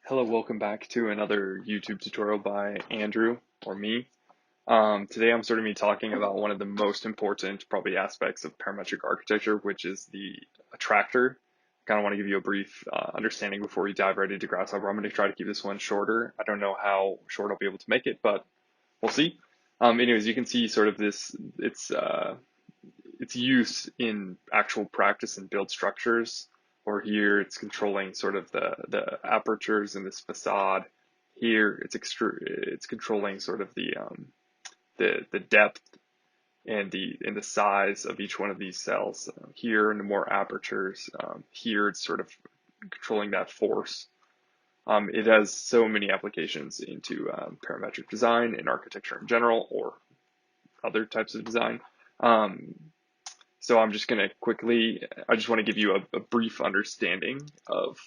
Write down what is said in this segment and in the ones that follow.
Hello, welcome back to another YouTube tutorial by Andrew or me. Today I'm sort of talking about one of the most important probably aspects of parametric architecture, which is the attractor. I kind of want to give you a brief understanding before we dive right into Grasshopper. I'm going to try to keep this one shorter. I don't know how short I'll be able to make it, but we'll see. Anyways, you can see sort of its use in actual practice and build structures. Or here it's controlling sort of the apertures in this facade. Here it's controlling sort of the depth and the size of each one of these cells. Here in the more apertures. Here it's sort of controlling that force. It has so many applications into parametric design and architecture in general, or other types of design. So I'm just going to quickly, I just want to give you a brief understanding of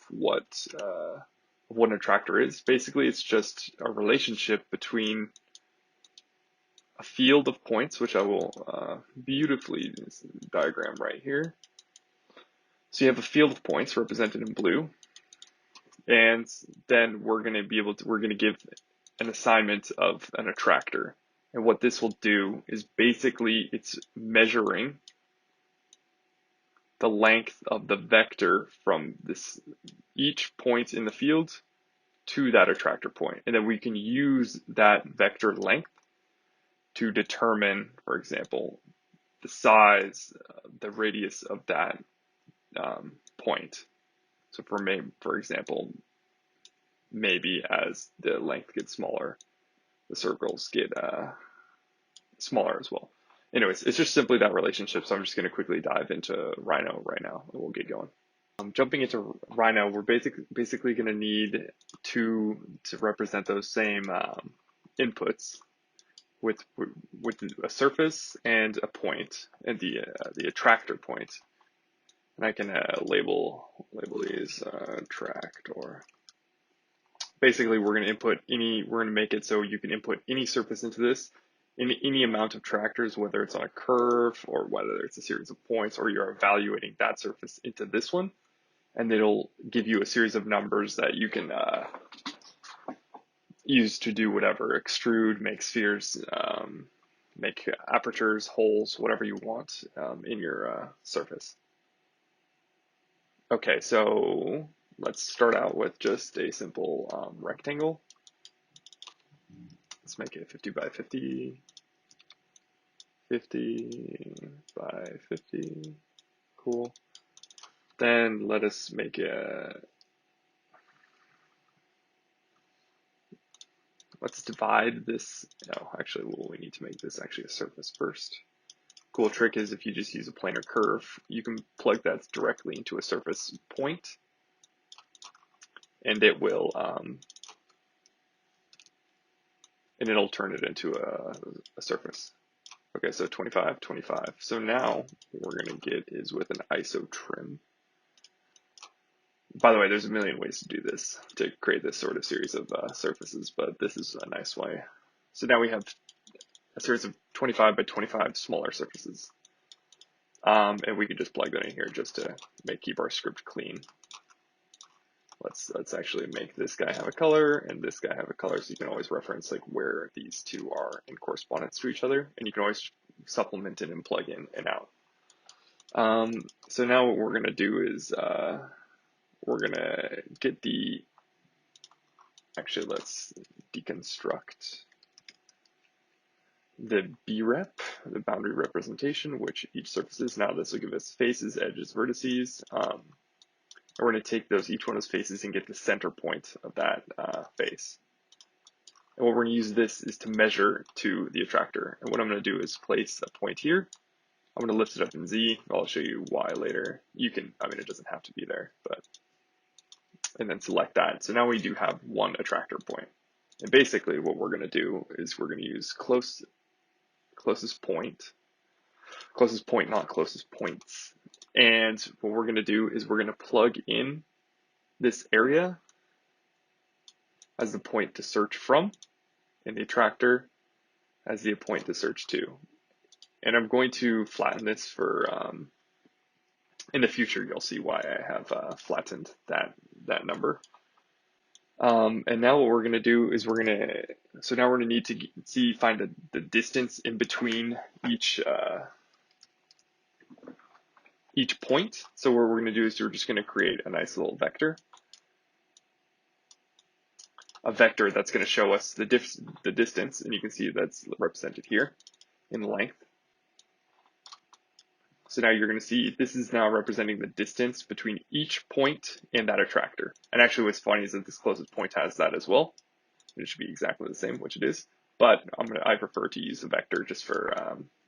what an attractor is. Basically, it's just a relationship between a field of points, which I will beautifully diagram right here. So you have a field of points represented in blue, and then we're going to give an assignment of an attractor. And what this will do is basically it's measuring the length of the vector from each point in the field to that attractor point. And then we can use that vector length to determine, for example, the size, the radius of that point. So for example, maybe as the length gets smaller, the circles get smaller as well. Anyways, it's just simply that relationship. So I'm just going to quickly dive into Rhino right now and we'll get going. Jumping into Rhino, we're basically going to need to represent those same inputs with a surface and a point, and the attractor point. And I can label these attractor. Basically, we're going to make it so you can input any surface into this in any amount of attractors, whether it's on a curve or whether it's a series of points, or you're evaluating that surface into this one, and it'll give you a series of numbers that you can use to do whatever: extrude, make spheres, make apertures, holes, whatever you want in your surface. Okay, so let's start out with just a simple rectangle. Let's make it 50 by 50, 50 by 50, cool. Then let us make let's divide this. No, actually, we need to make this actually a surface first. Cool trick is if you just use a planar curve, you can plug that directly into a surface point, and it will and it'll turn it into a surface. Okay, so 25, 25. So now what we're going to get is with an ISO trim. By the way, there's a million ways to do this, to create this sort of series of surfaces, but this is a nice way. So now we have a series of 25 by 25 smaller surfaces. And we can just plug that in here just to keep our script clean. Let's actually make this guy have a color and this guy have a color, so you can always reference like where these two are in correspondence to each other, and you can always supplement it and plug in and out. So now what we're going to do is we're going to get actually let's deconstruct the BREP, the boundary representation, which each surface is. Now this will give us faces, edges, vertices. We're going to take each one of those faces and get the center point of that face. And what we're going to use this is to measure to the attractor. And what I'm going to do is place a point here. I'm going to lift it up in Z. I'll show you why later. You can, it doesn't have to be there, and then select that. So now we do have one attractor point. And basically what we're going to do is we're going to use closest point, not closest points. And what we're going to do is we're going to plug in this area as the point to search from, and the attractor as the point to search to. And I'm going to flatten this for, in the future, you'll see why I have flattened that number. And now what we're going to do is so now we're going to need to find the distance in between each point. So what we're going to do is we're just going to create a nice little vector, that's going to show us the distance, and you can see that's represented here in length. So now you're going to see this is now representing the distance between each point and that attractor. And actually what's funny is that this closest point has that as well. It should be exactly the same, which it is. But I prefer to use a vector just for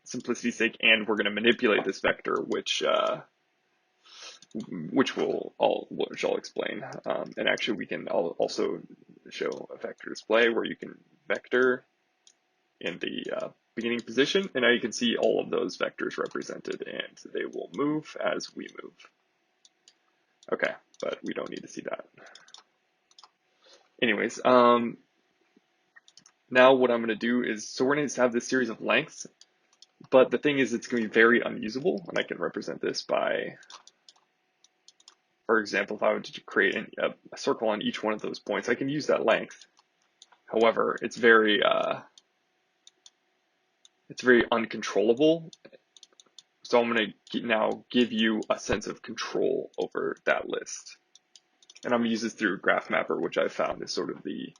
simplicity's sake, and we're going to manipulate this vector, which I'll explain. And actually we can also show a vector display where you can vector in the beginning position, and now you can see all of those vectors represented, and they will move as we move. Okay, but we don't need to see that. Anyways, now what I'm going to do is, so we're going to have this series of lengths, but the thing is it's going to be very unusable, and I can represent this by, for example, if I were to create a circle on each one of those points, I can use that length. However, it's very uncontrollable. So I'm going to now give you a sense of control over that list. And I'm going to use this through Graph Mapper, which I found is sort of the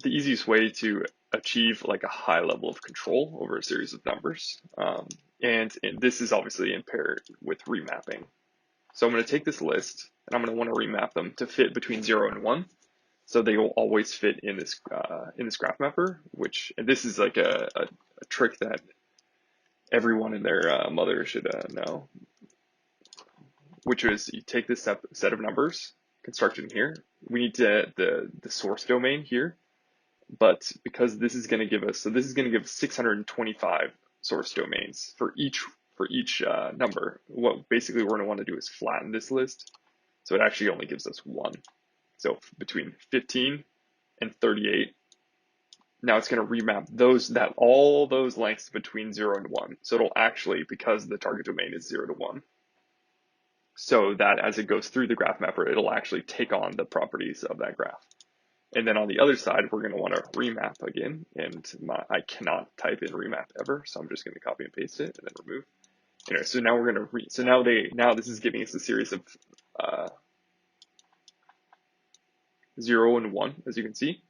easiest way to achieve like a high level of control over a series of numbers. And this is obviously impaired with remapping. So I'm going to take this list and I'm going to want to remap them to fit between 0 and 1. So they will always fit in this Graph Mapper, and this is like a trick that everyone and their mother should know, which is you take this set of numbers constructed in here. We need the source domain here, but because this is going to give us, so this is going to give 625 source domains for each number. What basically we're going to want to do is flatten this list, so it actually only gives us one. So between 15 and 38, now it's going to remap all those lengths between 0 and 1. So it'll actually, because the target domain is 0 to 1, so that as it goes through the Graph Mapper, it'll actually take on the properties of that graph. And then on the other side, we're going to want to remap again, and I cannot type in remap ever, so I'm just going to copy and paste it and then remove. Anyway, so now we're going to now this is giving us a series of 0 and 1, as you can see.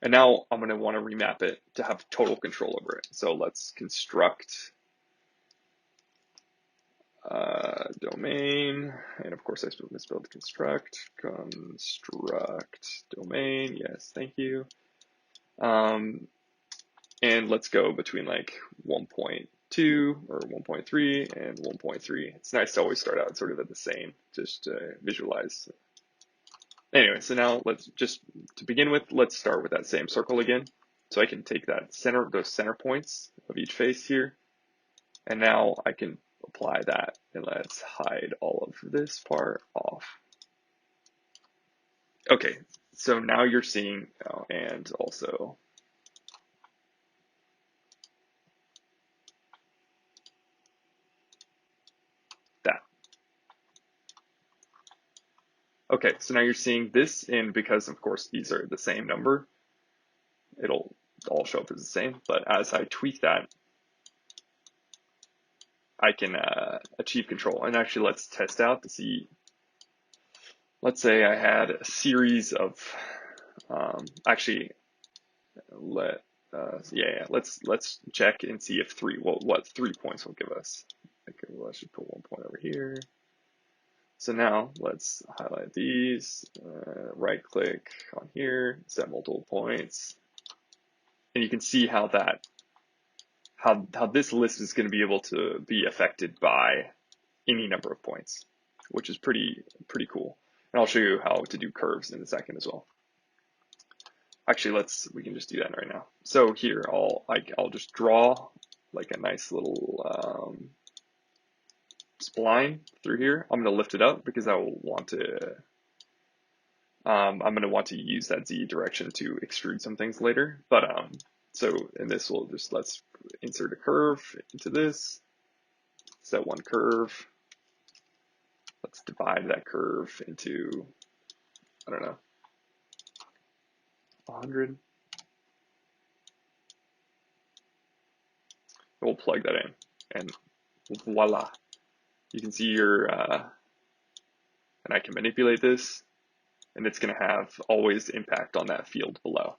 And now I'm going to want to remap it to have total control over it. So let's construct domain, and of course I misspelled construct domain. Yes, thank you. And let's go between like 1.2 or 1.3 and 1.3. It's nice to always start out sort of at the same, just to visualize. Anyway, so now to begin with, let's start with that same circle again. So I can take those center points of each face here, and now I can apply that, and let's hide all of this part off. Okay, so now you're seeing, and also that. Okay, so now you're seeing this, and because of course these are the same number, it'll all show up as the same, but as I tweak that, I can achieve control. And actually, let's test out to see. Let's say I had a series of, let's check and see if what 3 points will give us. Okay, well, I should put 1 point over here. So now let's highlight these, right click on here, set multiple points, and you can see how this list is going to be able to be affected by any number of points, which is pretty cool. And I'll show you how to do curves in a second as well. Actually, we can just do that right now. So here, I'll just draw like a nice little spline through here. I'm going to lift it up because I will want to. I'm going to want to use that Z direction to extrude some things later. But so in this, let's insert a curve into this. Set one curve. let's divide that curve into, I don't know, 100. We'll plug that in, and voila. You can see your, and I can manipulate this, and it's going to have always impact on that field below.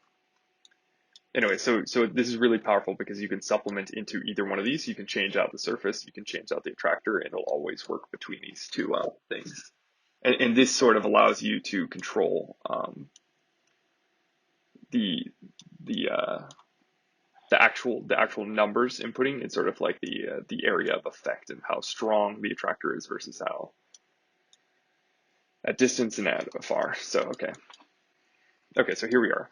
Anyway, so this is really powerful because you can supplement into either one of these. You can change out the surface, you can change out the attractor, and it'll always work between these two things. And this sort of allows you to control the actual numbers inputting. It's sort of like the area of effect and how strong the attractor is versus how at distance and at far. So okay, so here we are.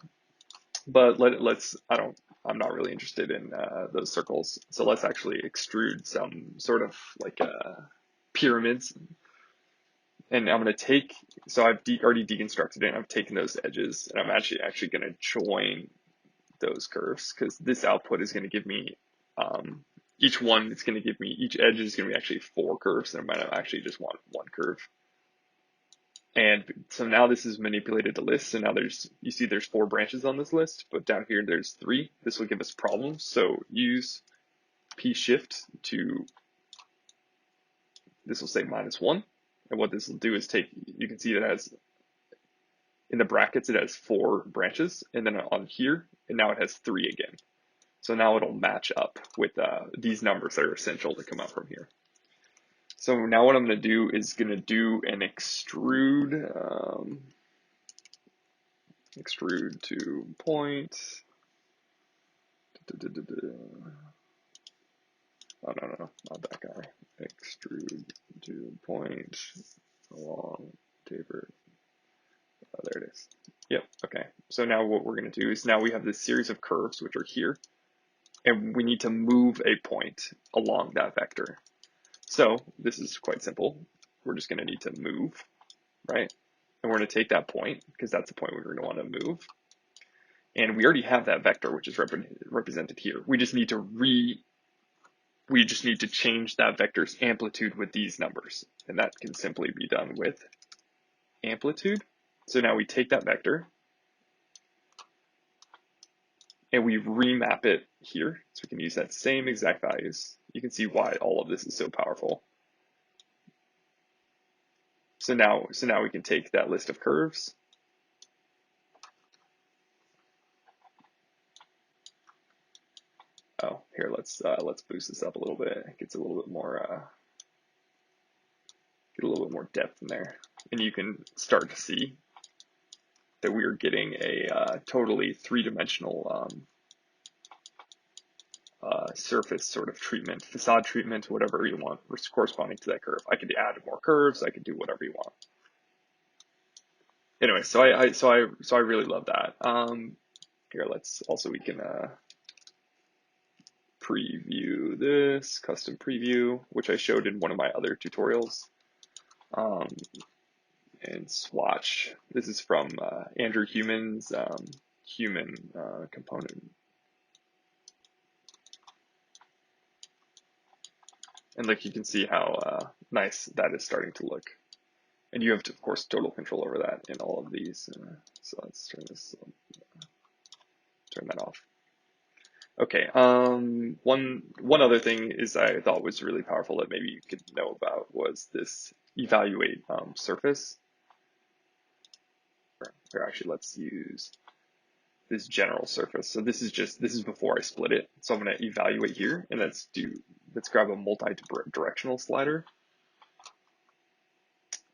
But I'm not really interested in those circles. So let's actually extrude some sort of like pyramids. And I'm going to take, so I've already deconstructed it, and I've taken those edges, and I'm actually going to join those curves, because this output is going to give me, each edge is going to be actually 4 curves, and I might actually just want 1 curve. And so now this is manipulated to list. So now you see there's 4 branches on this list, but down here there's 3. This will give us problems. So use P shift this will say -1. And what this will do is you can see that it has, in the brackets, it has 4 branches. And then on here, and now it has 3 again. So now it'll match up with these numbers that are essential to come out from here. So now what I'm going to do is going to do an extrude to point. Oh, no, not that guy. Extrude to point along taper. Oh, there it is. Yep, okay. So now what we're going to do is now we have this series of curves, which are here, and we need to move a point along that vector. So this is quite simple. We're just going to need to move, right? And we're going to take that point, because that's the point we're going to want to move. And we already have that vector, which is represented here. We just need to change that vector's amplitude with these numbers. And that can simply be done with amplitude. So now we take that vector and we remap it here. So we can use that same exact values. You can see why all of this is so powerful. So now we can take that list of curves. Oh, here, let's boost this up a little bit. It gets a little bit more, get a little bit more depth in there. And you can start to see that we are getting a totally 3-dimensional surface sort of treatment, facade treatment, whatever you want, corresponding to that curve. I could add more curves. I could do whatever you want. Anyway, so I really love that. Here, we can preview this custom preview, which I showed in one of my other tutorials. And swatch. This is from Andrew Human's human component. And like you can see how nice that is starting to look. And you have, of course, total control over that in all of these. So let's turn that off. Okay, one other thing is I thought was really powerful that maybe you could know about was this evaluate surface. Or actually, let's use this general surface. So this is before I split it. So I'm going to evaluate here, and let's grab a multi-directional slider,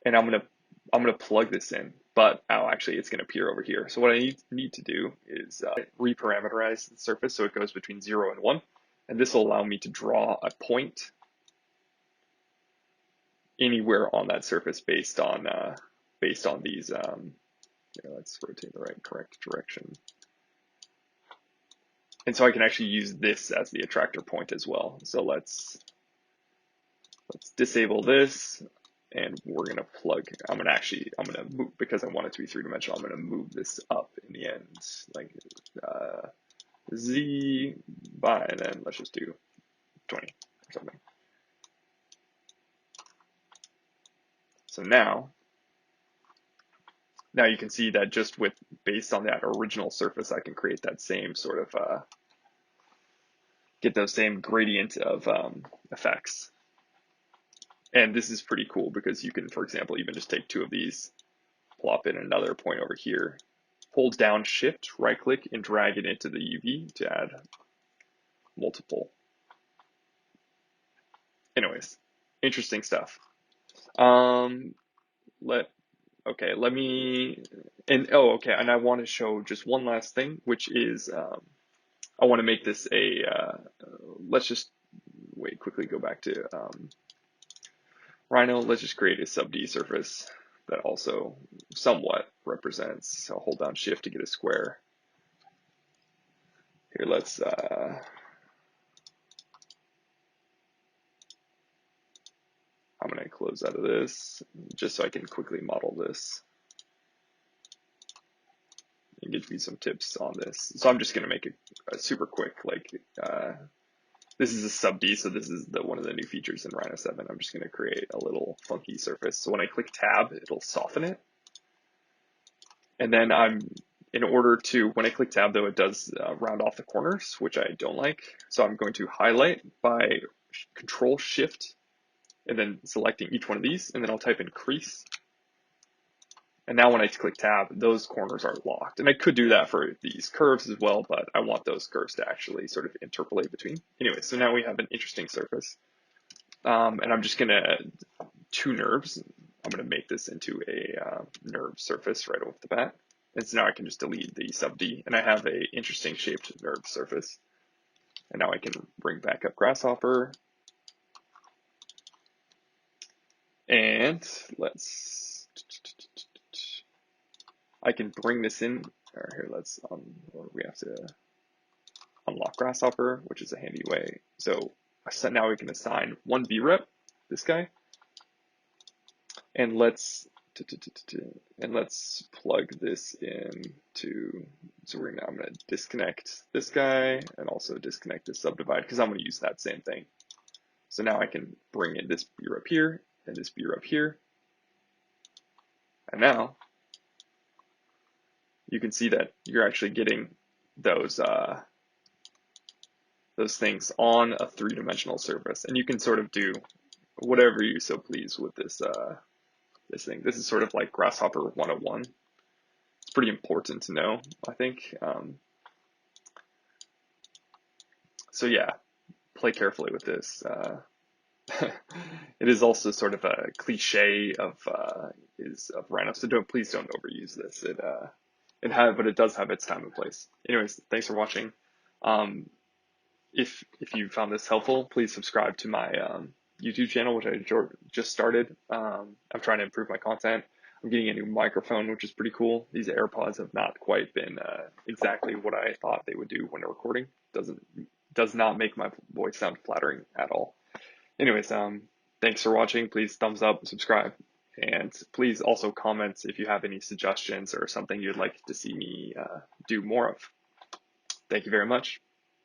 and I'm gonna plug this in. But actually, it's going to appear over here. So what I need to do is reparameterize the surface so it goes between 0 and 1, and this will allow me to draw a point anywhere on that surface based on these. Let's rotate the correct direction. And so I can actually use this as the attractor point as well. So let's disable this, and we're gonna plug. I'm gonna move, because I want it to be 3-dimensional. I'm gonna move this up in the end, like Z by, and then let's just do 20 or something. So now you can see that just based on that original surface, I can create that same sort of, get those same gradient of effects. And this is pretty cool because you can, for example, even just take two of these, plop in another point over here, hold down Shift, right click, and drag it into the UV to add multiple. Anyways, interesting stuff. Let me, and I want to show just one last thing, which is, I want to make this let's just quickly go back to Rhino. Let's just create a sub D surface that also somewhat represents, so hold down Shift to get a square. Here, let's, I'm going to close out of this just so I can quickly model this and give you some tips on this. So I'm just going to make it super quick. This is a sub D, so this is one of the new features in Rhino 7. I'm just going to create a little funky surface. So when I click Tab, it'll soften it. And then when I click Tab, though, it does round off the corners, which I don't like. So I'm going to highlight by Control Shift and then selecting each one of these, and then I'll type in crease. And now when I click Tab, those corners are locked. And I could do that for these curves as well, but I want those curves to actually sort of interpolate between. Anyway, so now we have an interesting surface. And I'm just gonna, two NURBS, I'm gonna make this into a NURB surface right off the bat. And so now I can just delete the sub D, and I have a interesting shaped NURB surface. And now I can bring back up Grasshopper. And I can bring this in, or here, we have to unlock Grasshopper, which is a handy way. So now we can assign one VREP, this guy, and let's plug this in so I'm going to disconnect this guy and also disconnect this subdivide because I'm going to use that same thing. So now I can bring in this VREP here and this VREP here. And now you can see that you're actually getting those things on a three-dimensional surface, and you can sort of do whatever you so please with this this thing. This is sort of like Grasshopper 101. It's pretty important to know, I think. So yeah, play carefully with this. It is also sort of a cliche of Rhino, so please don't overuse this. But it does have its time and place. Anyways, thanks for watching. If you found this helpful, please subscribe to my YouTube channel, which I just started. I'm trying to improve my content. I'm getting a new microphone, which is pretty cool. These AirPods have not quite been exactly what I thought they would do when recording. Does not make my voice sound flattering at all. Anyways, thanks for watching. Please thumbs up, subscribe, and please also comment if you have any suggestions or something you'd like to see me do more of. Thank you very much.